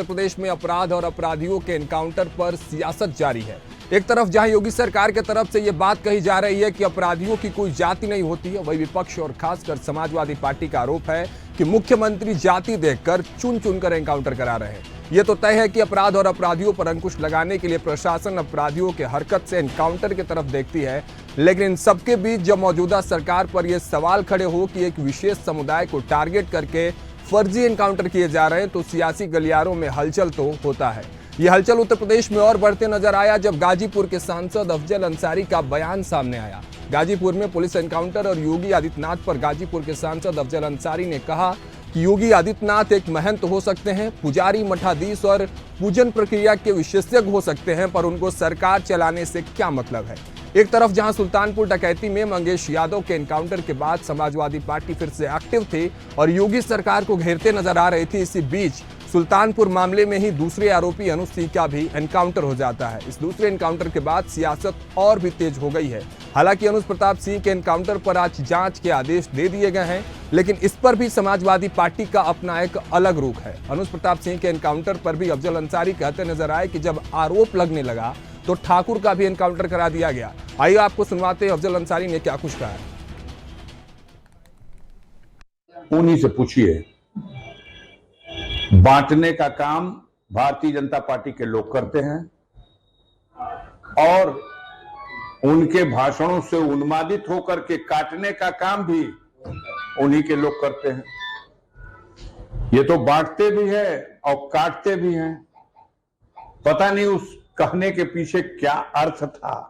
उत्तर प्रदेश में अपराध और अपराधियों के एनकाउंटर पर सियासत जारी है। एक तरफ जहां योगी सरकार की तरफ से यह बात कही जा रही है कि अपराधियों की कोई जाति नहीं होती है, वही विपक्ष और खासकर समाजवादी पार्टी का आरोप है कि मुख्यमंत्री जाति देखकर चुन चुनकर एनकाउंटर करा रहे हैं। यह तो तय है कि अपराध और अपराधियों पर अंकुश लगाने के लिए प्रशासन अपराधियों के हरकत से एनकाउंटर की तरफ देखती है, लेकिन इन सबके बीच जब मौजूदा सरकार पर यह सवाल खड़े हो कि एक विशेष समुदाय को टारगेट करके फर्जी एनकाउंटर किए जा रहे हैं, तो सियासी गलियारों में हलचल तो होता है। यह हलचल उत्तर प्रदेश में और बढ़ते नजर आया जब गाजीपुर के सांसद अफजल अंसारी का बयान सामने आया। गाजीपुर में पुलिस एनकाउंटर और योगी आदित्यनाथ पर गाजीपुर के सांसद अफजल अंसारी ने कहा कि योगी आदित्यनाथ एक महंत हो सकते हैं, पुजारी, मठाधीश और पूजन प्रक्रिया के विशेषज्ञ हो सकते हैं, पर उनको सरकार चलाने से क्या मतलब है। एक तरफ जहां सुल्तानपुर डकैती में मंगेश यादव के एनकाउंटर के बाद समाजवादी पार्टी फिर से एक्टिव थी और योगी सरकार को घेरते नजर आ रही थी, इसी बीच सुल्तानपुर मामले में ही दूसरे आरोपी अनुज सिंह का भी एनकाउंटर हो जाता है। इस दूसरे एनकाउंटर के बाद सियासत और भी तेज हो गई है। हालांकि अनुज प्रताप सिंह के एनकाउंटर पर आज जांच के आदेश दे दिए गए हैं, लेकिन इस पर भी समाजवादी पार्टी का अपना एक अलग रुख है। अनुज प्रताप सिंह के एनकाउंटर पर भी अफजल अंसारी कहते नजर आए कि जब आरोप लगने लगा तो ठाकुर का भी एनकाउंटर करा दिया गया। आइए आपको सुनवाते हैं अफजल अंसारी ने क्या कुछ कहा है। उन्हीं से पूछिए। बांटने का काम भारतीय जनता पार्टी के लोग करते हैं और उनके भाषणों से उन्मादित होकर के काटने का काम भी उन्हीं के लोग करते हैं। ये तो बांटते भी है और काटते भी हैं। पता नहीं उस कहने के पीछे क्या अर्थ था।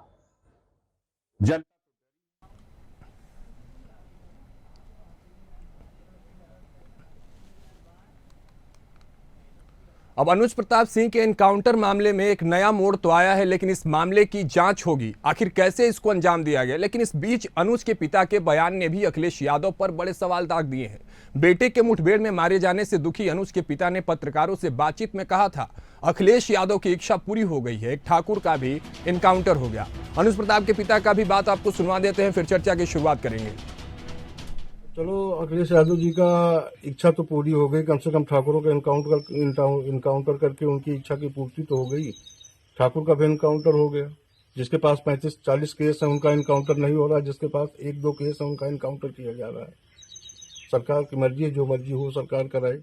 अब अनुज प्रताप सिंह के एनकाउंटर मामले में एक नया मोड़ तो आया है, लेकिन इस मामले की जांच होगी आखिर कैसे इसको अंजाम दिया गया। लेकिन इस बीच अनुज के पिता के बयान ने भी अखिलेश यादव पर बड़े सवाल दाग दिए हैं। बेटे के मुठभेड़ में मारे जाने से दुखी अनुज के पिता ने पत्रकारों से बातचीत में कहा था, अखिलेश यादव की इच्छा पूरी हो गई है, एक ठाकुर का भी एनकाउंटर हो गया। अनुज प्रताप के पिता का भी बात आपको सुनवा देते हैं, फिर चर्चा की शुरुआत करेंगे। चलो, अखिलेश यादव जी का इच्छा तो पूरी हो गई, कम से कम ठाकुरों का इनकाउंटर करके उनकी इच्छा की पूर्ति तो हो गई। ठाकुर का भी इनकाउंटर हो गया। जिसके पास 35-40 केस है उनका इनकाउंटर नहीं हो रहा, जिसके पास 1-2 केस है उनका इनकाउंटर किया जा रहा है। सरकार की मर्जी है, जो मर्जी हो सरकार कराए।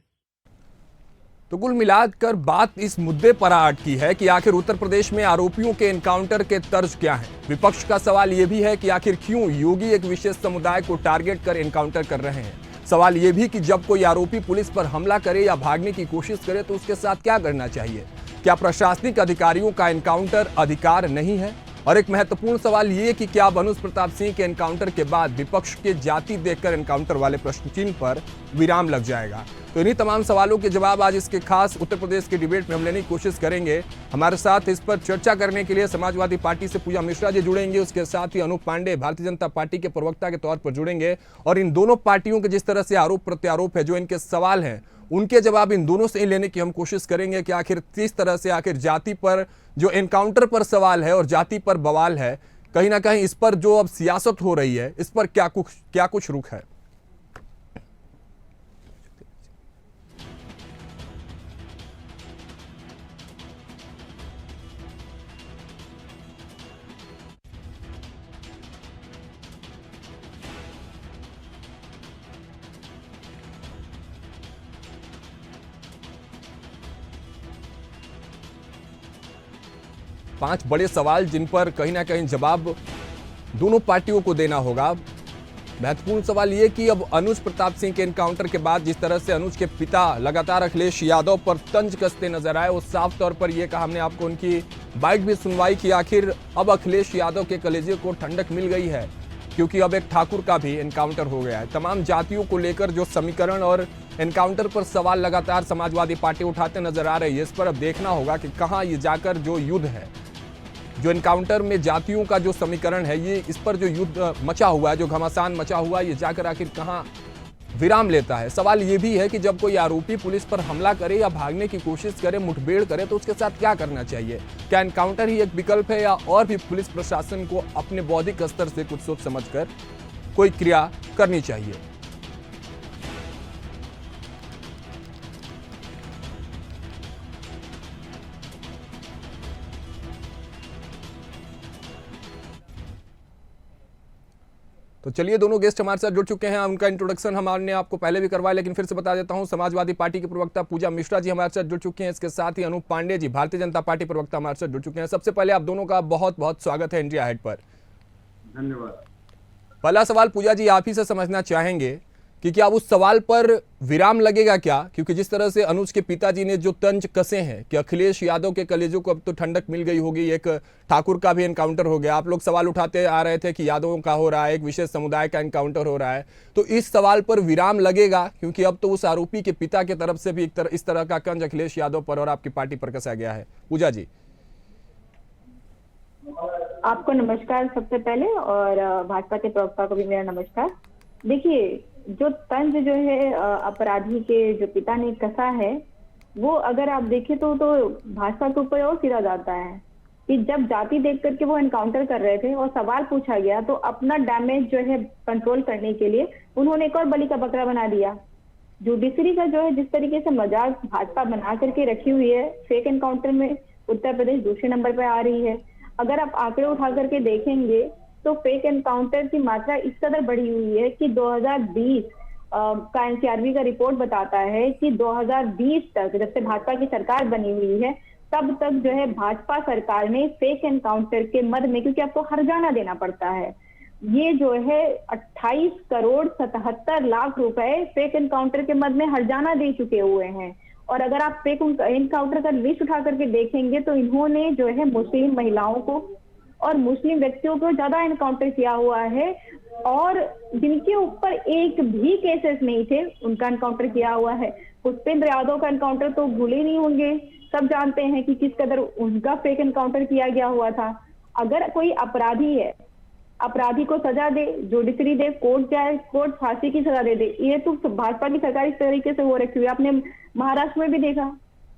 तो कुल मिलाकर बात इस मुद्दे पर अटकी है कि आखिर उत्तर प्रदेश में आरोपियों के एनकाउंटर के तर्ज क्या है। विपक्ष का सवाल यह भी है कि आखिर क्यों योगी एक विशेष समुदाय को टारगेट कर एनकाउंटर कर रहे हैं। सवाल यह भी कि जब कोई आरोपी पुलिस पर हमला करे या भागने की कोशिश करे तो उसके साथ क्या करना चाहिए। क्या प्रशासनिक अधिकारियों का एनकाउंटर अधिकार नहीं है? और एक महत्वपूर्ण सवाल ये कि क्या अब अनुज प्रताप सिंह के एनकाउंटर के बाद विपक्ष के जाति देखकर एनकाउंटर वाले प्रश्न चिन्ह पर विराम लग जाएगा। तो इन्हीं तमाम सवालों के जवाब आज इसके खास उत्तर प्रदेश के डिबेट में हम लेने की कोशिश करेंगे। हमारे साथ इस पर चर्चा करने के लिए समाजवादी पार्टी से पूजा मिश्रा जी जुड़ेंगे, उसके साथ ही अनूप पांडे भारतीय जनता पार्टी के प्रवक्ता के तौर पर जुड़ेंगे और इन दोनों पार्टियों के जिस तरह से आरोप प्रत्यारोप है, जो इनके सवाल हैं, उनके जवाब इन दोनों से ही लेने की हम कोशिश करेंगे कि आखिर किस तरह से आखिर जाति पर जो एनकाउंटर पर सवाल है और जाति पर बवाल है, कहीं ना कहीं इस पर जो अब सियासत हो रही है, इस पर क्या कुछ रुख है। पांच बड़े सवाल जिन पर कहीं ना कहीं जवाब दोनों पार्टियों को देना होगा। महत्वपूर्ण सवाल यह कि अब अनुज प्रताप सिंह के एनकाउंटर के बाद जिस तरह से अनुज के पिता लगातार अखिलेश यादव पर तंज कसते नजर आए, वो साफ तौर पर यह कहा, हमने आपको उनकी बाइट भी सुनवाई कि आखिर अब अखिलेश यादव के कलेजे को ठंडक मिल गई है, क्योंकि अब एक ठाकुर का भी एनकाउंटर हो गया है। तमाम जातियों को लेकर जो समीकरण और एनकाउंटर पर सवाल लगातार समाजवादी पार्टी उठाते नजर आ रही है, इस पर अब देखना होगा कि कहां ये जाकर जो युद्ध है, जो एनकाउंटर में जातियों का जो समीकरण है, ये इस पर जो युद्ध मचा हुआ है, जो घमासान मचा हुआ है, ये जाकर आखिर कहां विराम लेता है। सवाल ये भी है कि जब कोई आरोपी पुलिस पर हमला करे या भागने की कोशिश करे, मुठभेड़ करे, तो उसके साथ क्या करना चाहिए। क्या एनकाउंटर ही एक विकल्प है या और भी पुलिस प्रशासन को अपने बौद्धिक स्तर से कुछ सोच समझकर कोई क्रिया करनी चाहिए। तो चलिए, दोनों गेस्ट हमारे साथ जुड़ चुके हैं। उनका इंट्रोडक्शन हमने आपको पहले भी करवाया, लेकिन फिर से बता देता हूं। समाजवादी पार्टी के प्रवक्ता पूजा मिश्रा जी हमारे साथ जुड़ चुके हैं। इसके साथ ही अनूप पांडे जी, भारतीय जनता पार्टी प्रवक्ता, हमारे साथ जुड़ चुके हैं। सबसे पहले आप दोनों का बहुत बहुत स्वागत है इंडिया हाइट पर। धन्यवाद। पहला सवाल पूजा जी आप ही से समझना चाहेंगे कि क्या उस सवाल पर विराम लगेगा क्या? क्योंकि जिस तरह से अनुज के पिताजी ने जो तंज कसे हैं कि अखिलेश यादव के कलेजों को अब तो ठंडक मिल गई होगी, एक ठाकुर का भी एनकाउंटर हो गया, आप लोग सवाल उठाते आ रहे थे कि यादवों का हो रहा है, एक विशेष समुदाय का एनकाउंटर हो रहा है, तो इस सवाल पर विराम लगेगा? क्योंकि अब तो उस आरोपी के पिता की तरफ से भी इस तरह का तंज अखिलेश यादव पर और आपकी पार्टी पर कसा गया है। पूजा जी आपको नमस्कार सबसे पहले, और भाजपा के प्रवक्ता को भी मेरा नमस्कार। देखिए, जो तंज जो है अपराधी के जो पिता ने कसा है, वो अगर आप देखें तो भाजपा के ऊपर और सिरा जाता है कि जब जाति देख करके वो एनकाउंटर कर रहे थे और सवाल पूछा गया तो अपना डैमेज जो है कंट्रोल करने के लिए उन्होंने एक और बलि का बकरा बना दिया। जुडिशरी का जो है जिस तरीके से मजाक भाजपा बना करके रखी हुई है, फेक एनकाउंटर में उत्तर प्रदेश दूसरे नंबर पर आ रही है। अगर आप आंकड़े उठा करके देखेंगे तो फेक एनकाउंटर की मात्रा इस कदर बढ़ी हुई है कि 2020 का एनसीआरबी का रिपोर्ट बताता है कि 2020 तक, जब से भाजपा की सरकार बनी हुई है, तब तक जो है भाजपा सरकार ने फेक एनकाउंटर के मद में, क्योंकि आपको हर्जाना देना पड़ता है, ये जो है 28 करोड़ 77 लाख रुपए फेक एनकाउंटर के मद में हर्जाना दे चुके हुए हैं। और अगर आप फेक एनकाउंटर का लिस्ट उठा करके देखेंगे तो इन्होंने जो है मुस्लिम महिलाओं को और मुस्लिम व्यक्तियों को ज्यादा एनकाउंटर किया हुआ है, और जिनके ऊपर एक भी केसेस नहीं थे उनका एनकाउंटर किया हुआ है। पुष्पेंद्र यादव का एनकाउंटर तो भूले नहीं होंगे, सब जानते हैं कि किस कदर उनका फेक एनकाउंटर किया गया हुआ था। अगर कोई अपराधी है, अपराधी को सजा दे, जुडिशरी दे, कोर्ट जाए, कोर्ट फांसी की सजा दे दे, ये तो भाजपा की सरकार इस तरीके से हो रखी हुई है। आपने महाराष्ट्र में भी देखा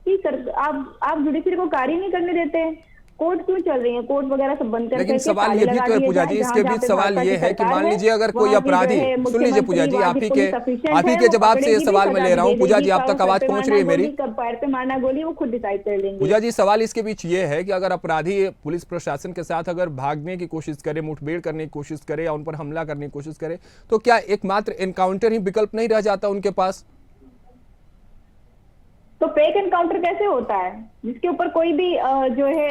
कि आप जुडिशरी को कार्य नहीं करने देते, कोर्ट क्यों चल रही है, कोर्ट वगैरह सब बंद करके। लेकिन सवाल ये भी तो है पूजा जी, इसके बीच सवाल ये है कि मान लीजिए अगर कोई अपराधी, सुन लीजिए पूजा जी, आप ही के जवाब से ये सवाल मैं ले रहा हूँ। पूजा जी आप तक आवाज पहुंच रही है मेरी? पैर पे मारना गोली वो खुद डिसाइड कर लेंगे। पूजा जी सवाल इसके बीच ये है कि अगर अपराधी पुलिस प्रशासन के साथ अगर भागने की कोशिश करे, मुठभेड़ करने की कोशिश करे या उन पर हमला करने की कोशिश करे, तो क्या एकमात्र एनकाउंटर ही विकल्प नहीं रह जाता उनके पास? तो फेक एनकाउंटर कैसे होता है जिसके ऊपर कोई भी जो है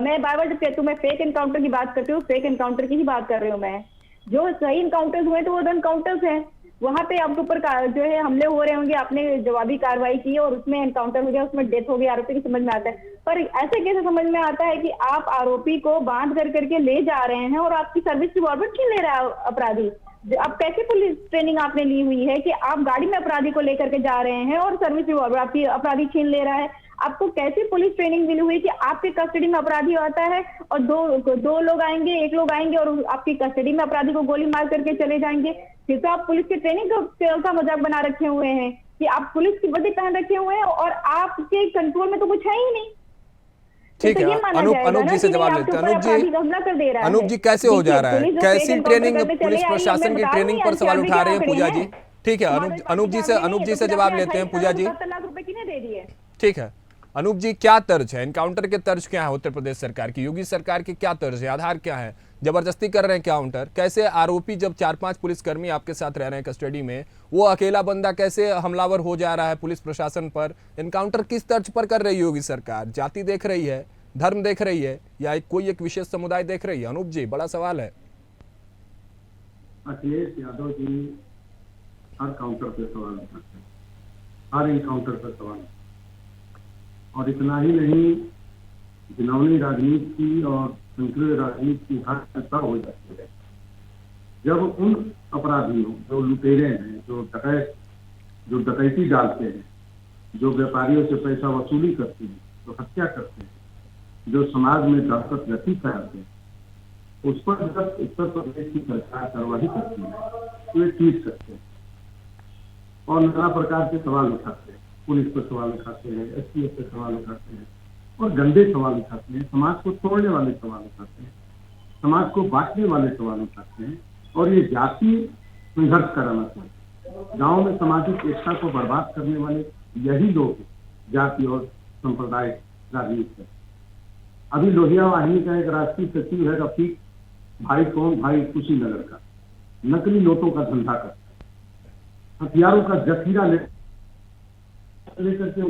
मैं बार बार जब कहती हूँ मैं फेक एनकाउंटर की बात करती हूँ, फेक एनकाउंटर की ही बात कर रही हूँ मैं। जो सही एनकाउंटर्स हुए तो वो एनकाउंटर्स हैं, वहां पे आपके ऊपर जो है हमले हो रहे होंगे, आपने जवाबी कार्रवाई की और उसमें एनकाउंटर हो गया, उसमें डेथ हो गई, आरोपी की समझ में आता है। पर ऐसे कैसे समझ में आता है कि आप आरोपी को बांध कर करके ले जा रहे हैं और आपकी सर्विस रिवॉल्वर छीन ले रहा है अपराधी? अब कैसे पुलिस ट्रेनिंग आपने ली हुई है कि आप गाड़ी में अपराधी को लेकर के जा रहे हैं और सर्विस रिवॉल्वर आपकी अपराधी छीन ले रहा है? आपको कैसे पुलिस ट्रेनिंग मिली हुई कि आपके कस्टडी में अपराधी आता है और दो लोग आएंगे, एक लोग आएंगे और आपकी कस्टडी में अपराधी को गोली मार करके चले जाएंगे? फिर तो आप पुलिस की ट्रेनिंग का मजाक बना रखे हुए हैं कि आप पुलिस की वर्दी पहन रखे हुए हैं और आपके कंट्रोल में तो कुछ है ही नहीं। ठीक है, अनूप जी से जवाब लेते हैं। अनूप जी कैसे हो जा रहा है, कैसी ट्रेनिंग, पुलिस प्रशासन की ट्रेनिंग पर सवाल उठा रहे हैं पूजा जी? ठीक है, अनूप जी से जवाब लेते हैं पूजा जी। 70 लाख रुपए किसने दे दिए? ठीक है अनूप जी, क्या तर्ज है एनकाउंटर के? तर्ज क्या है उत्तर प्रदेश सरकार की, योगी सरकार की क्या तर्ज है, आधार क्या है? जबरदस्ती कर रहे हैं एनकाउंटर? कैसे आरोपी जब 4-5 पुलिसकर्मी आपके साथ रह रहे हैं कस्टडी में, वो अकेला बंदा कैसे हमलावर हो जा रहा है पुलिस प्रशासन पर? एनकाउंटर किस तर्ज पर कर रही है योगी सरकार? जाति देख रही है, धर्म देख रही है, या कोई एक विशेष समुदाय देख रही है? अनूप जी बड़ा सवाल है। अखिलेश यादव जी हर काउंटर पे सवाल उठाते हैं, हर एनकाउंटर पर सवाल, और इतना ही नहीं, घिनौनी राजनीति की और संकीर्ण राजनीति की हद तक हो जाती है जब उन अपराधियों, जो लुटेरे हैं, जो डकैती डालते हैं, जो व्यापारियों से पैसा वसूली करते हैं, जो हत्या करते हैं, जो समाज में दहशत गति फैलाते हैं, उस पर जब उत्तर प्रदेश की सरकार कार्रवाई करती है तो वे पीट सकते हैं और नाना प्रकार के सवाल उठाते हैं। पुलिस पर सवाल उठाते हैं, एसटीएफ पर सवाल उठाते हैं और गंदे सवाल उठाते हैं, समाज को तोड़ने वाले सवाल उठाते हैं, समाज को बांटने वाले सवाल उठाते हैं और ये जाति संघर्ष कराना चाहते हैं। गाँव में सामाजिक एकता को बर्बाद करने वाले यही लोग जाति और सांप्रदायिक राजनीति है। अभी लोहिया वाहिनी का एक राष्ट्रीय सचिव है रफीक भाई, कौन भाई, कुशीनगर का, नकली नोटों का धंधा करते हैं, हथियारों का जखीरा लेकर के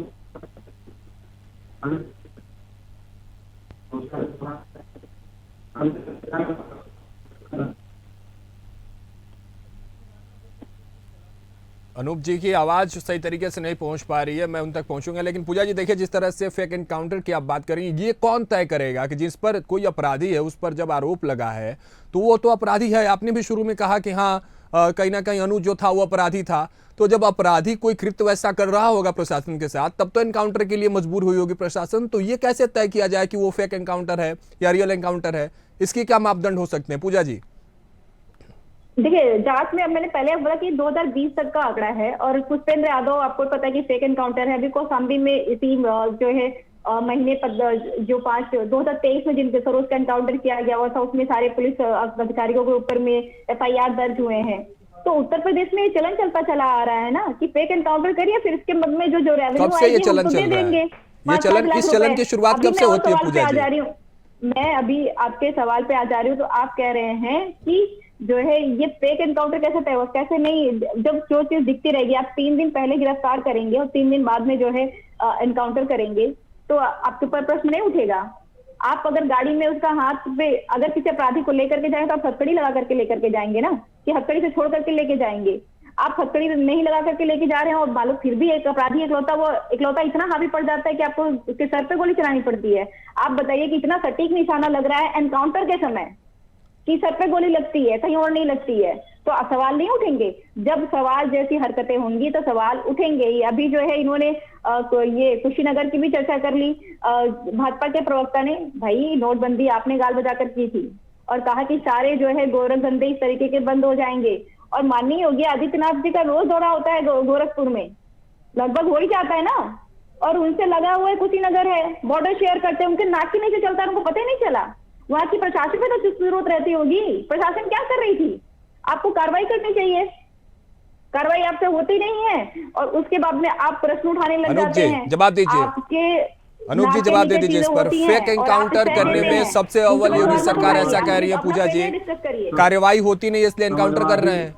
अनूप जी की आवाज सही तरीके से नहीं पहुंच पा रही है, मैं उन तक पहुंचूंगा। लेकिन पूजा जी देखिए, जिस तरह से फेक एनकाउंटर की आप बात करेंगे, ये कौन तय करेगा कि जिस पर कोई अपराधी है उस पर जब आरोप लगा है तो वो तो अपराधी है। आपने भी शुरू में कहा कि हाँ कहीं ना कहीं अनुज जो था वो अपराधी था, तो जब अपराधी कोई कृत्य वैसा कर रहा होगा प्रशासन के साथ, तब तो एनकाउंटर के लिए मजबूर हुई होगी प्रशासन। तो ये कैसे तय किया जाए कि वो फेक एनकाउंटर है या रियल एनकाउंटर है? इसके क्या मापदंड हो सकते हैं पूजा जी? देखिए, जांच में अब मैंने पहले बोला कि 2020 तक का आंकड़ा है, और पुष्पेंद्र यादव आपको पता है कि फेक एनकाउंटर है। अभी कौशाम्बी में इसी जो है महीने जो 2023 में जिनके सरोज का एनकाउंटर किया गया हुआ था, उसमें सारे पुलिस अधिकारियों के ऊपर में FIR दर्ज हुए हैं। तो उत्तर प्रदेश में ये चलन चलता चला आ रहा है ना कि फेक एनकाउंटर करिए, फिर इसके मद में जो रेवेन्यू कब से ये आएगी चलन हम तो चल दे रहा है? देंगे। ये चलन, इस चलन की शुरुआत कब से होती है पूजा जी? मैं अभी आपके सवाल पे आ जा रही हूँ। तो आप कह रहे हैं कि जो है ये फेक एनकाउंटर कैसे तय हो, कैसे नहीं? जब जो चीज दिखती रहेगी, आप 3 दिन पहले गिरफ्तार करेंगे और 3 दिन बाद में जो है एनकाउंटर करेंगे, तो आपके ऊपर प्रश्न नहीं उठेगा। आप अगर गाड़ी में उसका हाथ पे अगर किसी अपराधी को लेकर के जाएंगे तो आप हथकड़ी लगा करके लेकर के जाएंगे ना, कि हथकड़ी से छोड़ करके लेके जाएंगे? आप हथकड़ी नहीं लगा करके लेके जा रहे हैं और मालूम फिर भी एक अपराधी इकलौता इतना हावी पड़ जाता है कि आपको उसके सर पे गोली चलानी पड़ती है। आप बताइए कि इतना सटीक निशाना लग रहा है एनकाउंटर के समय कि सर पे गोली लगती है, कहीं और नहीं लगती है, तो सवाल नहीं उठेंगे? जब सवाल जैसी हरकतें होंगी तो सवाल उठेंगे ही। अभी जो है इन्होंने ये कुशीनगर की भी चर्चा कर ली। भाजपा के प्रवक्ता ने, भाई नोटबंदी आपने गाल बजाकर की थी और कहा कि सारे जो है गोरख धंधे इस तरीके के बंद हो जाएंगे, और माननीय योगी आदित्यनाथ जी का रोज दौरा होता है गोरखपुर में, लगभग हो ही जाता है ना, और उनसे लगा हुआ है कुशीनगर है, बॉर्डर शेयर करते हैं, उनके नाक के नीचे चलता है, उनको पता ही नहीं चला। वहां की प्रशासन पे तो चुस्त जरूरत रहती होगी। प्रशासन क्या कर रही थी? आपको कार्रवाई करनी चाहिए, कार्रवाई आपसे होती नहीं है, और उसके बाद में आप प्रश्न उठाने लग जाते हैं। जवाब दीजिए अनूप जी, जवाब दे दीजिए इस पर। फेक एनकाउंटर करने में सबसे अव्वल योगी सरकार ऐसा कह रही है पूजा जी, कार्रवाई होती नहीं इसलिए एनकाउंटर कर रहे हैं।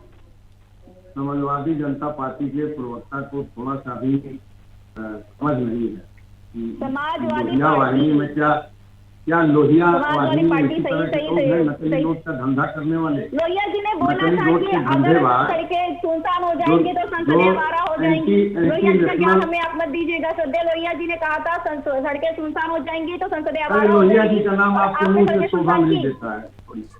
समाजवादी जनता पार्टी के प्रवक्ता को थोड़ा सा भी समझ नहीं है। समाजवादी वाहिनी में क्या लोहिया वाहिनी में इसी तरह के लोग हैं, नकली नोट का धंधा करने वाले। लोहिया जी ने बोला था कि अगर सड़कें सुनसान हो जाएंगी तो संसदीय वारा हो जाएंगी। लोहिया जी का ज्ञान हमें आप मत दीजिएगा। सदैव लोहिया जी ने कहा था सड़कें सुनसान हो जाएंगी तो संसदीय वारा हो जाएगी। लोहिया जी का नाम आपके मुंह से शोभा नहीं देता है।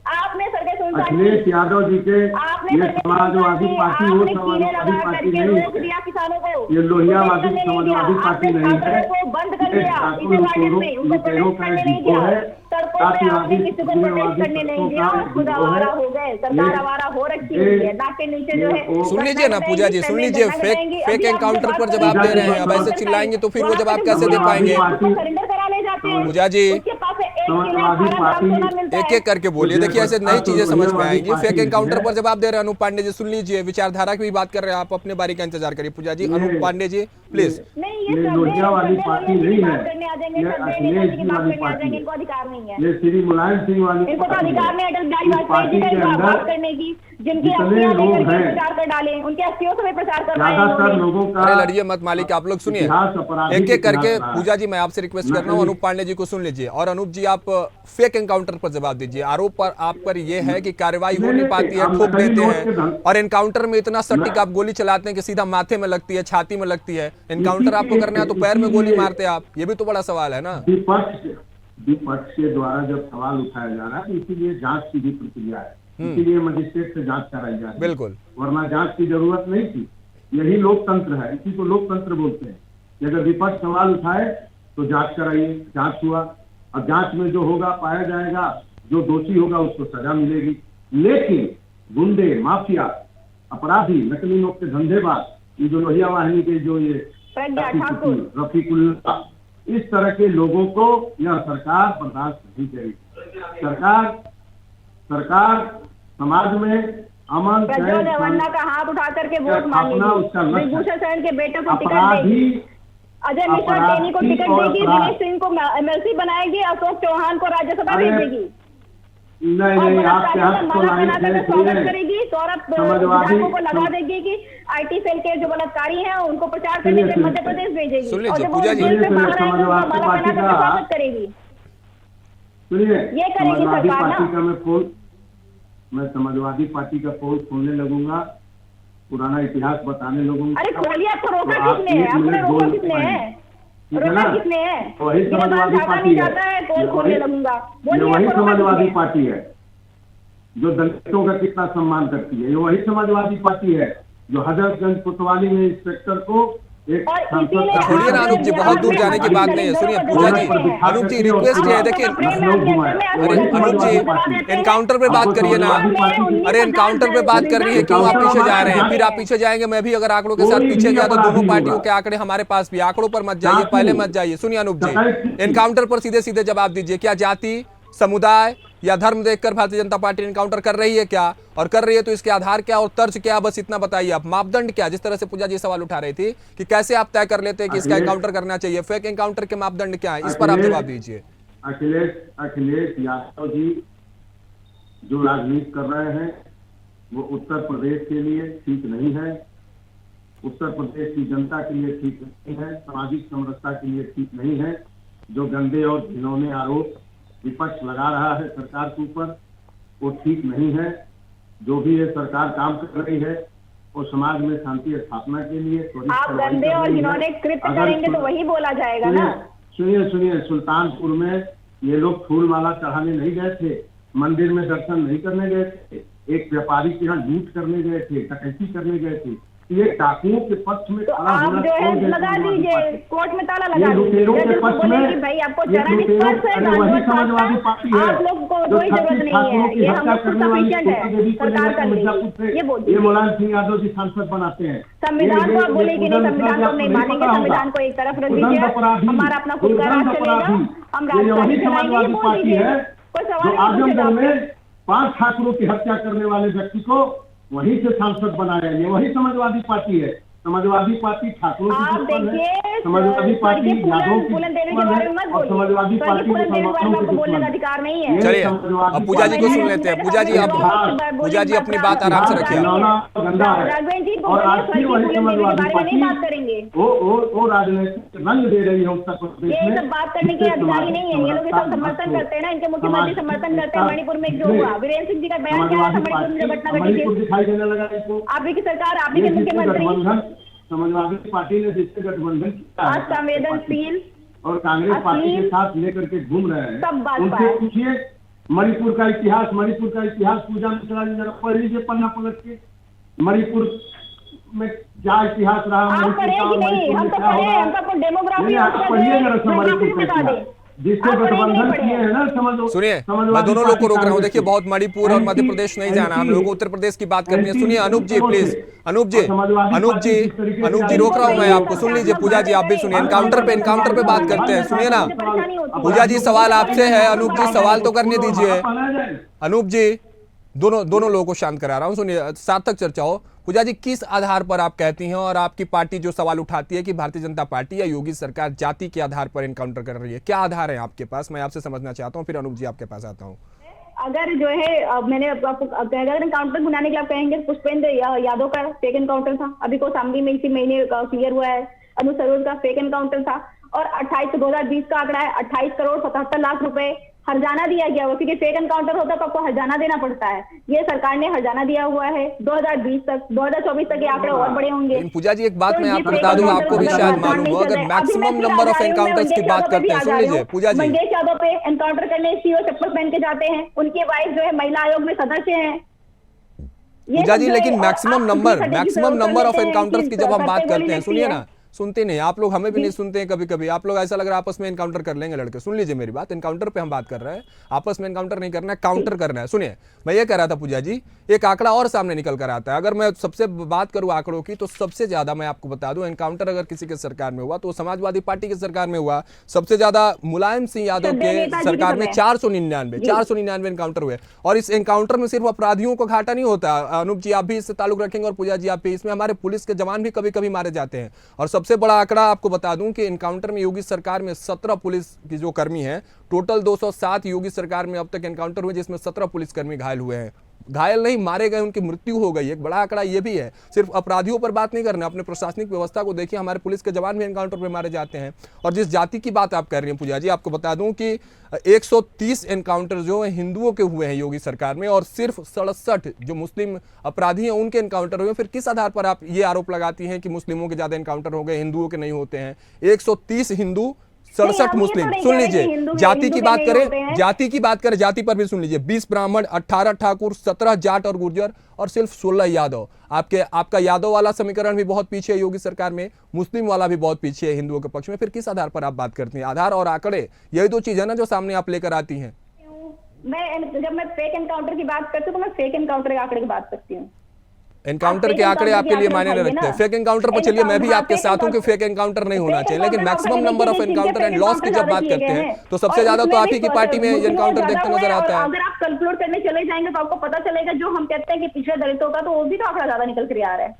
आपने सड़कें सुनसान, अखिलेश यादव जी के ये समाजवादी पार्टी हो, समाजवादी पार्टी नहीं है, किसानों को ये लोहियावादी समाजवादी पार्टी नहीं है। बंद कर दिया, इसे गार्डन में उनको प्रोटेक्ट करने नहीं दिया, सड़कों पे आपने किसी को प्रोटेक्ट करने नहीं दिया, और खुद आवारा हो गए। सरकार आवारा हो रखी है, नाक के नीचे जो है। सुन लीजिए ना पूजा जी, सुन लीजिए, फेक एनकाउंटर पर जवाब दे रहे हैं। अब ऐसे चिल्लाएंगे तो फिर वो जवाब कैसे दे पाएंगे? सरेंडर करा ले जाते हैं पूजा जी, समाजवादी एक एक करके बोलिए। देखिए ऐसे नई चीजें समझ में आएंगी। फेक एनकाउंटर पर जवाब दे रहे हैं अनूप पांडे जी, सुन लीजिए। विचारधारा की भी बात कर रहे हैं आप, अपने बारी का इंतजार करिए पूजा जी। अनूप पांडे जी प्लीज। ये लोहिया वाली पार्टी नहीं है, ये अखिलेश जी वाली पार्टी है, इनको अधिकार नहीं है, ये श्री मुलायम सिंह वाली इनको तो अधिकार नहीं अटल बिहारी वाजपेयी जी का बात करने की, जिनकी जितने लोग हैं प्रचार कर डाले, उनके अस्थियों से प्रचार कर रहे ज्यादातर हैं। लोगों का। अरे लड़िए मत मालिक, आप लोग सुनिए एक एक करके। पूजा जी मैं आपसे रिक्वेस्ट कर रहा हूँ, अनूप पांडे जी को सुन लीजिए। और अनूप जी आप फेक एनकाउंटर पर जवाब दीजिए। आरोप पर आप पर यह है कि कार्रवाई हो नहीं पाती है, ठोक देते हैं, और एनकाउंटर में इतना सटीक आप गोली चलाते हैं कि सीधा माथे में लगती है, छाती में लगती है। एनकाउंटर आपको करना है तो पैर में गोली मारते हैं आप, ये भी तो बड़ा सवाल है ना। विपक्ष के द्वारा जब सवाल उठाया जा रहा है, इसीलिए जांच की भी प्रक्रिया है, इसीलिए मजिस्ट्रेट से जांच कराई जा रही है। बिल्कुल, वरना जांच की जरूरत नहीं थी। यही लोकतंत्र है, इसी को लोकतंत्र बोलते हैं कि अगर विपक्ष सवाल उठाए तो जांच कराइए। जांच हुआ, अब जांच में जो होगा पाया जाएगा, जो दोषी होगा उसको सजा मिलेगी। लेकिन गुंडे, माफिया, अपराधी, नकली नोट के धंधेबाज, ये जो लोहिया वाहिनी के जो ये रफीकुल्ला, इस तरह के लोगों को यह सरकार बर्दाश्त नहीं करेगी। सरकार समाज में अमन देवन्ना का हाथ उठा करके वोट अपना उसका विभूषण शरण के बेटे को टिकट देगी, अजय मिश्रा टेनी को टिकट देगी, दिनेश सिंह को MLC बनाएगी, अशोक चौहान को राज्यसभा भेजेगी। नहीं और नहीं, आपके बलात्कारियों हाथ का तो माला लाइन बनाकर है, स्वागत सुनिए। करेगी, सौरभ समाजवादी विधायकों को लगा देगी कि IT सेल के जो बलात्कारी हैं उनको प्रचार करने के लिए सुनिए, मध्य प्रदेश भेजेगी। सुन और लीजिए, जब वो पूजा जी। जेल से सुनिए, बाहर आएंगे उनका समाजवादी माला पार्टी पहना कर का- स्वागत करेगी। सुनिए, ये करेगी समाजवादी सरकार ना। पार्टी का मैं समाजवादी पार्टी का पोल खोलने लगूंगा, पुराना इतिहास बताने लगूंगा। अरे खोलिए, आपको रोका तो आप किसने है? एक आपने मिनट रोका बोल किसने है? ठीक है रोका ना? किसने है? वही ये बात समाजवादी झाका पार्टी नहीं है। जाता है, ये पोल खोलने वही- लगूंगा। ये बोलिए, वही आपको रोका समाजवादी किसने? पार्टी है जो दलितों का कितना सम्मान करती है। ये वही समाजवादी पार्टी है जो हजरतगंज कोतवाली में इंस्पेक्टर को एक और सांसद इसीलिए का छोड़िए ना आप अनूप जी, बिहार बहुत दूर में जाने की बात नहीं है। सुनिए पूजा जी, अनूप जी रिक्वेस्ट है, देखिए अरे अनूप जी एनकाउंटर पे बात करिए ना। अरे एनकाउंटर पे बात करनी है, क्यों आप पीछे जा रहे हैं? फिर आप पीछे जाएंगे, मैं भी अगर आंकड़ों के साथ पीछे गया तो दोनों पार्टियों के आंकड़े हमारे पास भी। आंकड़ों पर मत जाइए, पहले मत जाइए। सुनिए अनूप जी, एनकाउंटर पर सीधे सीधे जवाब दीजिए। क्या जाति, समुदाय या धर्म देखकर भारतीय जनता पार्टी एनकाउंटर कर रही है क्या? और कर रही है तो इसके आधार क्या और तर्ज क्या? बस इतना बताइए आप, मापदंड क्या? जिस तरह से पूजा जी सवाल उठा रही थी कि कैसे आप तय कर लेते हैं कि इसका एनकाउंटर करना चाहिए, फेक एनकाउंटर के मापदंड क्या है, इस पर आप जवाब दीजिए। अखिलेश यादव जी जो राजनीति कर रहे हैं वो उत्तर प्रदेश के लिए ठीक नहीं है, उत्तर प्रदेश की जनता के लिए ठीक नहीं है, सामाजिक समरसता के लिए ठीक नहीं है। जो गंदे और घिनौने आरोप विपक्ष लगा रहा है सरकार के ऊपर वो ठीक नहीं है। जो भी ये सरकार काम कर रही है वो समाज में शांति स्थापना के लिए त्वरित आप कार्रवाई गंदे कर और रही है। घिनौने कृत्य अगर करेंगे तो वही बोला जाएगा ना। सुनिए, सुल्तानपुर में ये लोग फूल माला चढ़ाने नहीं गए थे, मंदिर में दर्शन नहीं करने गए थे, एक व्यापारी के यहाँ लूट करने गए थे, डकैती करने गए थे। ये डाकुओं के पक्ष में तो खड़ा आप होना जो है छोड़ दें लगा समाजवादी दीजिए, पार्टी। कोर्ट में ताला ये लगा दीजिए। लुटेरों के जज पक्ष बोले में कि भाई आपको ये चरण लुटेरों, स्पर्श है, अरे वही दंडवत समाजवादी शास्त्र, पार्टी है आप लोग को जो कोई जरूरत 36 नहीं ठाकुरों है, की ये हत्या हम लोग करने वाली सफिशिएंट कोटा देवी है, को ले सरकार जाकर कर मिर्जापुर लेगी। से ये बोल ये दीजिए। मुलायम सिंह यादव जी सांसद बनाते हैं। संविधान को आप बोले कि नहीं, संविधान को नहीं मानेंगे, संविधान को एक तरफ रख दीजिए, हमारा अपना खुद का राज चलेगा, हम ये राजधानी वही चलाएंगे, ये समाजवादी बोल पार्टी दीजिए। है कोई जो सवाल नहीं पूछे आजमगढ़ जाते। में 5 ठाकुरों की हत्या करने वाले व्यक्ति को वहीं से सांसद बनाया। ये वही समाजवादी पार्टी है। समाजवादी पार्टी ठाकुरों की आप दुश्मन है, देखिए, समाजवादी पार्टी स्वर्गीय यादव की फूलन देवी के दुश्मन बारे है में मत और समाजवादी बोलिए। पार्टी स्वर्गीय फूलन देवी के बारे में मुसलमानों आपको की बोलने का दुश्मन है। अधिकार नहीं है। चलिए समाजवादी अब पूजा जी को सुन लेते हैं। पूजा जी अब पूजा जी अपनी बात आराम से रखिए। गंदा है राघवेंद्र जी को और बोलिए, आज फिर स्वर्गीय वही फूलन देवी के समाजवादी बारे में नहीं बात पार्टी करेंगे। वो राजनीतिक रंग दे रही है उत्तर प्रदेश ये में। सब बात करने के अधिकारी नहीं है। ये लोग ये सब समर्थन करते हैं ना, इनके मुख्यमंत्री समर्थन करते हैं। मणिपुर में जो हुआ, वीरेंद्र सिंह जी का बयान क्या था, मणिपुर में जो घटना घटी मणिपुर थी, दिखाई देने लगा इसको। आप ही की सरकार, आप ही के ये जिससे मुख्यमंत्री गठबंधन समाजवादी पार्टी ने जिससे गठबंधन किया है असंवेदनशील और कांग्रेस पार्टी के अश्लील साथ लेकर के घूम रहे हैं, सब बात उनसे पाए। पूछिए मणिपुर का इतिहास पूजा में चला जरा पढ़ लीजिए पन्ना पलट के। मणिपुर में क्या इतिहास रहा, आप मणिपुर पढ़े का, कि नहीं? मणिपुर हम में तो क्या पढ़े, हो रहा है। हम तो आपको डेमोग्राफी नहीं, आप उसका पढ़िए जरा जो है मणिपुर geography का बता इतिहास। दें। जिससे आप पढ़े कि नहीं गठबंधन पढ़े? किए हैं ना समझो। सुनिए, मैं समाजवादी दोनों लोग को रोक रहा हूँ। पार्टी देखिए बहुत मणिपुर और मध्य प्रदेश नहीं जाना, हम लोगों को उत्तर प्रदेश की बात करनी है। सुनिए अनूप जी प्लीज, अनूप जी रोक रहा हूँ मैं आपको। सुन लीजिए पूजा जी, आप भी सुनिए। एनकाउंटर पे बात करते हैं, सुनिए ना। पूजा जी सवाल आपसे है, अनूप जी सवाल तो करने दीजिए। अनूप जी दोनों लोगों को शांत करा रहा हूँ, सुनिए, सार्थक चर्चा हो। पूजा जी किस आधार पर आप कहती हैं और आपकी पार्टी जो सवाल उठाती है कि भारतीय जनता पार्टी या योगी सरकार जाति के आधार पर एनकाउंटर कर रही है, क्या आधार है आपके पास? मैं आपसे समझना चाहता हूँ, फिर अनूप जी आपके पास आता हूँ। अगर जो है मैंने आपको अगर एनकाउंटर बुलाने के लिए आप कहेंगे, पुष्पेंद्र यादव का फेक एनकाउंटर था, अभी कौशाम्बी में इसी महीने क्लियर हुआ है। अनु सरोज का फेक एनकाउंटर था और 2020 का आंकड़ा है 28 करोड़ 77 लाख रुपए हर्जाना दिया गया हुआ, क्योंकि फेक एनकाउंटर होता है तो आपको हर्जाना देना पड़ता है। ये सरकार ने हर्जाना दिया हुआ है 2020 तक, 2024 तक ये आंकड़े और बड़े होंगे। लेकिन पूजा जी एक बात तो मैं ये आपको फेक बता दूं, एनकाउंटर आपको भी अगर शायद वर्तमान मालूम नहीं हो, चल अगर रहा है। मैक्सिमम अभी मैं नंबर ऑफ फिर आ एनकाउंटर्स की जाऊं, बात करते हैं, सुन लीजिए पूजा जी। मंगेश यादव पे एनकाउंटर करने सीओ चप्पल पहन के जाते हैं, उनकी वाइफ जो है महिला आयोग में सदस्य हैं। पूजा जी लेकिन मैक्सिमम नंबर ऑफ एनकाउंटर्स की जब हम बात करते हैं, सुनिए ना, सुनते नहीं आप लोग, हमें भी नहीं सुनते हैं कभी कभी। आप लोग ऐसा लग रहा है आपस में एनकाउंटर कर लेंगे लड़के। सुन लीजिए मेरी बात, एनकाउंटर पे हम बात कर रहे हैं, आपस में एनकाउंटर नहीं करना है, काउंटर करना है। सुनिए, मैं ये कह रहा था पूजा जी, एक आंकड़ा और सामने निकल कर आता है। अगर मैं सबसे बात करूं आंकड़ों की, तो सबसे ज्यादा मैं आपको बता दूं, एनकाउंटर अगर किसी के सरकार में हुआ तो समाजवादी पार्टी की सरकार में हुआ। सबसे ज्यादा मुलायम सिंह यादव के सरकार में 499 एनकाउंटर हुए। और इस एनकाउंटर में सिर्फ अपराधियों को घाटा नहीं होता, अनूप जी आप भी इससे ताल्लुक रखेंगे और पूजा जी आप भी, इसमें हमारे पुलिस के जवान भी कभी कभी मारे जाते हैं। और सबसे सबसे बड़ा आंकड़ा आपको बता दूं कि एनकाउंटर में योगी सरकार में 17 पुलिस की जो कर्मी हैं, टोटल 207 योगी सरकार में अब तक एनकाउंटर हुए, जिसमें 17 पुलिसकर्मी घायल हुए हैं। घायल नहीं, मारे गए, उनकी मृत्यु हो गई। एक बड़ा आंकड़ा ये भी है। सिर्फ अपराधियों पर बात नहीं करना, अपने प्रशासनिक व्यवस्था को देखिए, हमारे पुलिस के जवान भी एनकाउंटर पे मारे जाते हैं। और जिस जाति की बात आप कर रही हैं पूजा जी, आपको बता दूं कि 130 एनकाउंटर जो है हिंदुओं के हुए हैं योगी सरकार में, और सिर्फ 67 जो मुस्लिम अपराधी हैं उनके एनकाउंटर हुए। फिर किस आधार पर आप ये आरोप लगाती हैं कि मुस्लिमों के ज्यादा एनकाउंटर हो गए, हिंदुओं के नहीं होते हैं? 130 हिंदू, 67 मुस्लिम। सुन लीजिए, जाति की बात करें, जाति की बात करें, जाति पर भी सुन लीजिए, 20 ब्राह्मण, 18 ठाकुर, 17 जाट और गुर्जर, और सिर्फ 16 यादव। आपका यादव वाला समीकरण भी बहुत पीछे है योगी सरकार में, मुस्लिम वाला भी बहुत पीछे है हिंदुओं के पक्ष में। फिर किस आधार पर आप बात करती हैं? आधार और आंकड़े, यही दो चीज है ना जो सामने आप लेकर आती हैं। जब मैं फेक एनकाउंटर की बात करती हूँ तो मैं फेक एनकाउंटर के आंकड़े की बात करती हूँ। एनकाउंटर के आंकड़े आपके लिए मायने नहीं रखते। फेक एनकाउंटर पर चलिए, मैं भी आपके साथ हूं कि फेक एनकाउंटर नहीं होना चाहिए, लेकिन maximum number of encounter and loss की जब बात करते हैं तो सबसे ज्यादा तो आप ही की पार्टी में एनकाउंटर देखते नजर आता है। अगर आप कैलकुलेट करने चले जाएंगे तो आपको पता चलेगा, जो हम कहते हैं कि पिछड़े दलितों का, तो वो भी तो आंकड़ा ज्यादा निकल कर आ रहा है।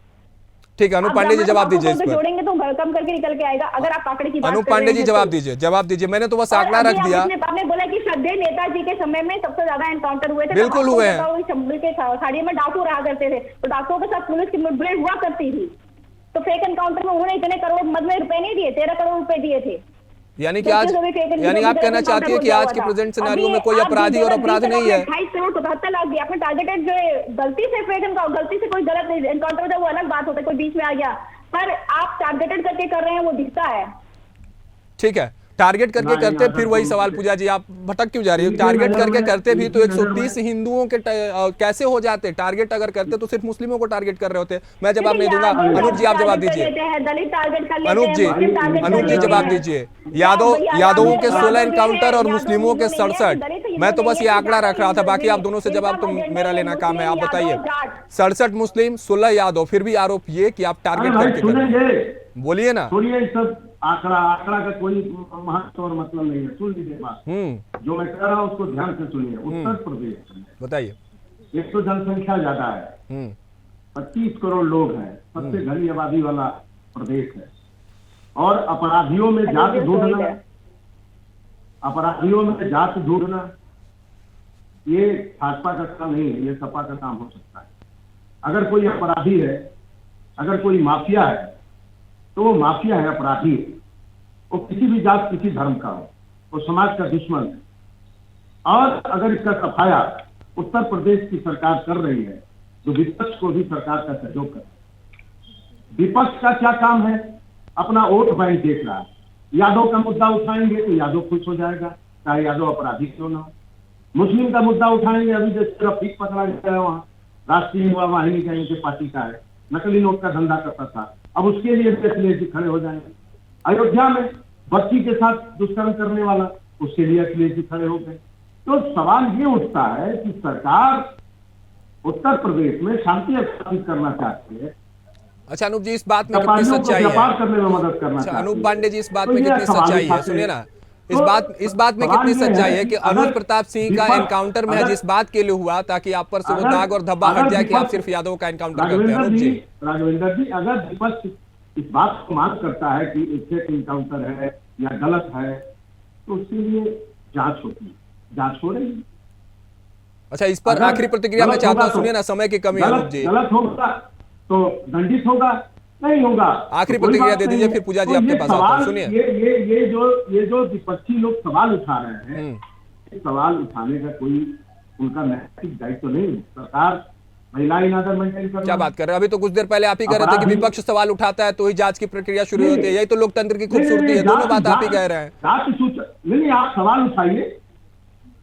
ठीक है, अनूप पांडे जी जवाब दीजिए इस पर। जोड़ेंगे तो कम करके निकल के आएगा। अगर आप आंकड़े की बात अनूप पांडे जी जवाब दीजिए। मैंने तो बस आंकड़ा रख दिया। आपने बोला कि श्रद्धेय नेताजी के समय में सबसे ज्यादा एनकाउंटर हुए थे। बिल्कुल हुए हैं। साड़ी में डाकू रहा करते थे, तो डाकुओं के साथ पुलिस की मुठभेड़ हुआ करती थी। तो फेक एनकाउंटर में उन्होंने इतने करोड़ मद में रुपए नहीं दिए, 13 करोड़ रुपए दिए थे। यानी कि आज, यानी आप कहना चाहती है कि आज के प्रेजेंट सिनेरियो में कोई अपराधी और अपराध नहीं है। 28 करोड़ 77 लाख दिया आपने टारगेटेड, जो गलती से फेक एनकाउंटर, गलती से कोई गलत एनकाउंटर था वो अलग बात होता है, कोई बीच में आ गया, पर आप टारगेटेड करके कर रहे हैं वो दिखता है। ठीक है, टारगेट करके करते फिर वही सवाल पूजा जी, आप भटक क्यों जा रही हो? टारगेट करके करते भी तो 130 हिंदुओं के कैसे हो जाते? टारगेट अगर करते तो सिर्फ मुस्लिमों को टारगेट कर रहे होते। मैं जवाब नहीं दूंगा। अनूप जी आप जवाब दीजिए। अनूप जी जवाब दीजिए। यादवों के 16 एनकाउंटर और मुस्लिमों के 67। मैं तो बस ये आंकड़ा रख रहा था, बाकी आप दोनों से जवाब तो मेरा लेना काम है। आप बताइए। 67 मुस्लिम, 16 यादव, फिर भी आरोप ये कि आप टारगेट करके बोलिए ना। आंकड़ा का कोई महत्व और मतलब नहीं है। सुन लीजिए बात, जो मैं कह रहा हूँ उसको ध्यान से सुनिए। उत्तर प्रदेश बताइए, एक तो जनसंख्या ज्यादा है, 25 करोड़ लोग हैं, सबसे घनी आबादी वाला प्रदेश है, और अपराधियों में जात ढूंढना ये भाजपा का काम नहीं है, ये सपा का काम हो सकता है। अगर कोई अपराधी है, अगर कोई माफिया है, तो वो माफिया है, अपराधी है। वो किसी भी जात, किसी धर्म का हो, वो समाज का दुश्मन है। और अगर इसका सफाया उत्तर प्रदेश की सरकार कर रही है तो विपक्ष को भी सरकार का सहयोग कर। विपक्ष का क्या काम है? अपना वोट बैंक देख रहा है। यादव का मुद्दा उठाएंगे तो यादव खुश हो जाएगा, चाहे यादव अपराधी क्यों ना हो। मुस्लिम का मुद्दा उठाएंगे, अभी जैसे रफीक पकड़ा गया है, वहां राष्ट्रीय युवा वाहिनी का इनके पार्टी का है, नकली नोट का धंधा करता था, अब उसके लिए अखिलेश जी खड़े हो जाएंगे। अयोध्या में बच्ची के साथ दुष्कर्म करने वाला, उसके लिए अखिलेश जी खड़े हो गए। तो सवाल ये उठता है कि सरकार उत्तर प्रदेश में शांति स्थापित करना चाहती है। अच्छा अनूप जी, इस बात में कितनी सच्चाई है? करने में मदद करना चाहती है। अनूप पांडे जी, इस बात में कितनी सच्चाई है? सुनिए ना, इस बात में कितनी सच्चाई है कि अनुज प्रताप सिंह का एनकाउंटर में इस बात के लिए हुआ ताकि आप पर से वो दाग और धब्बा हट जाए कि आप सिर्फ यादव का एनकाउंटर करते हैं? अनूप जी, राघवेंद्र जी, अगर विपक्ष इस बात को मांग करता है कि फेक एनकाउंटर है या गलत है, तो उसके लिए जांच होती है, जांच हो रही है। अच्छा, इस पर आखिरी प्रतिक्रिया मैं चाहता हूँ। सुनिए ना, समय की कमी है अनूप जी। गलत होगा तो दंडित होगा, नहीं होगा आखिरी प्रतिक्रिया दे दीजिए, फिर पूजा जी आपके पास आता हूं। सुनिए, ये जो विपक्षी लोग सवाल उठा रहे हैं, सवाल उठाने का कोई उनका नैतिक दायित्व नहीं है। सरकार महिला इनादर मेंटेन कर, क्या बात कर रहे हैं? अभी तो कुछ देर पहले आप ही कह रहे थे कि विपक्ष सवाल उठाता है तो ही जांच की प्रक्रिया शुरू होती है। यही तो लोकतंत्र की खूबसूरती है। दोनों बात आप ही कह रहे हैं। नहीं, आप सवाल उठाइए,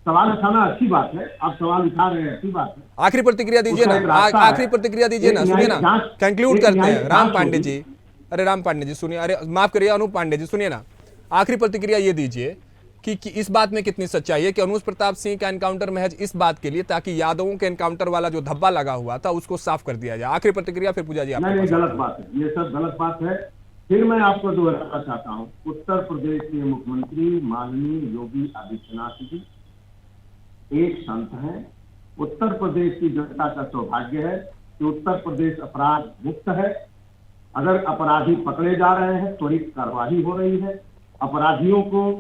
सवाल उठाना अच्छी बात है, आप सवाल उठा रहे हैं, अच्छी बात है। आखिरी प्रतिक्रिया दीजिए ना, आखिरी प्रतिक्रिया दीजिए ना। सुनिए ना, कंक्लूड करते हैं। राम पांडे जी, अरे राम पांडे जी सुनिए, अरे माफ करिए अनूप पांडे जी, सुनिए ना, आखिरी प्रतिक्रिया ये दीजिए कि इस बात में कितनी सच्चाई है कि अनुज प्रताप सिंह का एनकाउंटर महज इस बात के लिए ताकि यादवों के एनकाउंटर वाला जो धब्बा लगा हुआ था उसको साफ कर दिया जाए। आखिरी प्रतिक्रिया फिर पूजा जी। नहीं, गलत बात है, ये सब गलत बात है। फिर मैं आपको दोहराना चाहता हूँ, उत्तर प्रदेश के मुख्यमंत्री माननीय योगी आदित्यनाथ जी एक संत है। उत्तर प्रदेश की जनता का सौभाग्य है कि उत्तर प्रदेश अपराध मुक्त है अगर अपराधी पकड़े जा रहे हैं, त्वरित कार्रवाई हो रही है। अपराधियों को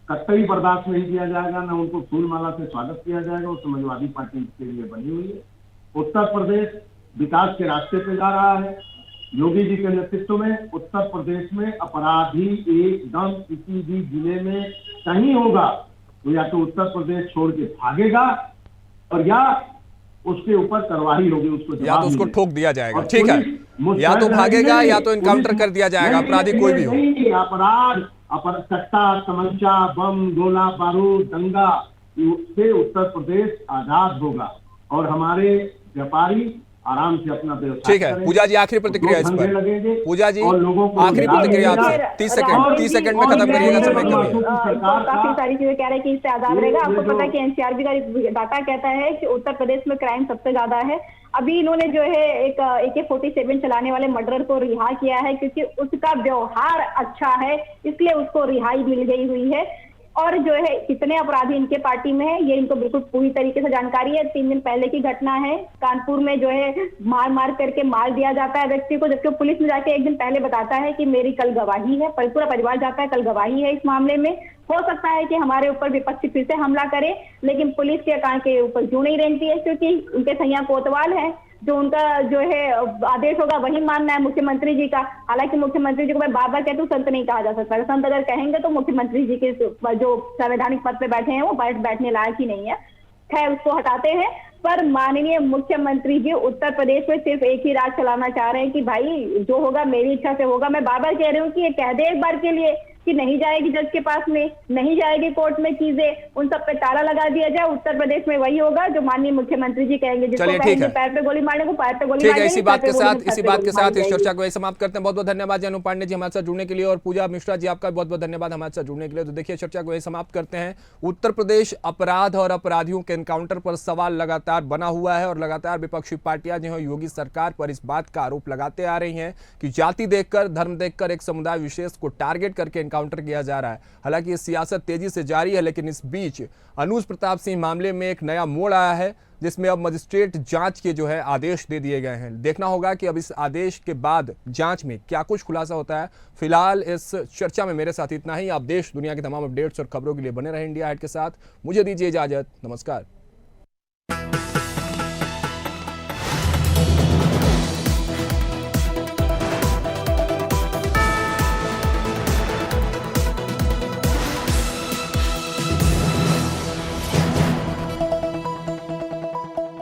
कतई बर्दाश्त नहीं किया जाएगा, न उनको फूलमाला से स्वागत किया जाएगा। वो समाजवादी पार्टी इसके लिए बनी हुई है। उत्तर प्रदेश विकास के रास्ते पे जा रहा है। योगी जी के नेतृत्व में उत्तर प्रदेश में अपराधी एकदम किसी भी जिले में कहीं होगा तो या तो उत्तर प्रदेश छोड़ के भागेगा और या उसके ऊपर कार्रवाई होगी, उसको या तो उसको मिलेगा। ठोक दिया जाएगा। और ठीक है, पुलिस या तो मुस्तैद भागेगा रहेगी, या तो इनकाउंटर पुलिस- कर दिया जाएगा, नहीं, अपराधी कोई भी हो। नहीं, अपराध सट्टा, तमंचा, बम, गोला बारूद, दंगा से उत्तर प्रदेश आजाद होगा और हमारे व्यापारी आराम से अपना व्यवसाय ठीक है, करेंगे। पूजा जी आखिरी प्रतिक्रिया इस दो धंधे पर। लगेंगे पूजा जी और लोगों को आखिरी रोजगार प्रतिक्रिया मिलेगा। आपसे 30 सेकंड, 30 सेकंड में खत्म करिएगा, समय कम है। काफी सारी चीजें कह रहे हैं कि इससे आजाद रहेगा। आपको पता है कि एनसीआरबी का डाटा कहता है कि उत्तर प्रदेश में क्राइम सबसे ज्यादा है। अभी इन्होंने जो है एक AK-47 चलाने वाले मर्डरर को रिहा किया है क्योंकि उसका व्यवहार अच्छा है, इसलिए उसको रिहाई मिल गई हुई है। और जो है कितने अपराधी इनके पार्टी में है ये इनको बिल्कुल पूरी तरीके से जानकारी है। 3 दिन पहले की घटना है, कानपुर में जो है मार करके मार दिया जाता है व्यक्ति को, जबकि पुलिस में जाके एक दिन पहले बताता है कि मेरी कल गवाही है। पूरा परिवार जाता है, कल गवाही है इस मामले में। हो सकता है कि हमारे ऊपर विपक्षी फिर से हमला करे, लेकिन पुलिस के कान के ऊपर क्यों नहीं रेंगती है, क्योंकि उनके सैया कोतवाल है। जो उनका जो है आदेश होगा वही मानना है मुख्यमंत्री जी का। हालांकि मुख्यमंत्री जी को मैं बार बार कहती हूँ, संत नहीं कहा जा सकता। संत अगर कहेंगे तो मुख्यमंत्री जी के जो संवैधानिक पद पे बैठे हैं वो बैठने लायक ही नहीं है। खैर, उसको हटाते हैं। पर माननीय मुख्यमंत्री जी उत्तर प्रदेश में सिर्फ एक ही राज चलाना चाह रहे हैं कि भाई जो होगा मेरी इच्छा से होगा। मैं बार बार कह रही हूँ कि ये कह दे एक बार के लिए कि नहीं जाएगी जज के पास में, नहीं जाएगी कोर्ट में चीजें, उन सब पे ताला लगा दिया जाए। उत्तर प्रदेश में वही होगा जो माननीय मुख्यमंत्री जी कहेंगे। जिसको चलिए, ठीक कहेंगे है। पैर पे गोली मारने को पैर पे गोली ठीक है, मारेंगे, इसी बात सर पे के गोली साथ तो सर इसी पे बात गोली के साथ मारी इस जाएगी। चर्चा को यही समाप्त करते हैं। बहुत बहुत धन्यवाद जानू पांडे जी हमारे साथ जुड़ने के लिए, और पूजा मिश्रा जी आपका बहुत बहुत धन्यवाद हमारे साथ जुड़ने के लिए। तो देखिए, चर्चा को यही समाप्त करते हैं। उत्तर प्रदेश अपराध और अपराधियों के एनकाउंटर पर सवाल लगातार बना हुआ है और लगातार विपक्षी पार्टियां जो है योगी सरकार पर इस बात का आरोप लगाते आ रही हैं कि जाति देखकर, धर्म देखकर एक समुदाय विशेष को टारगेट करके एनकाउंटर किया जा रहा है। हालांकि ये सियासत तेजी से जारी है, लेकिन इस बीच अनुज प्रताप सिंह मामले में एक नया मोड़ आया है, जिसमें अब मजिस्ट्रेट जांच के जो है आदेश दे दिए गए हैं। देखना होगा कि अब इस आदेश के बाद जांच में क्या कुछ खुलासा होता है। फिलहाल इस चर्चा में मेरे साथ इतना ही। आप देश दुनिया की तमाम अपडेट्स और खबरों के लिए बने रहें इंडिया हाइट के साथ। मुझे दीजिए इजाजत, नमस्कार।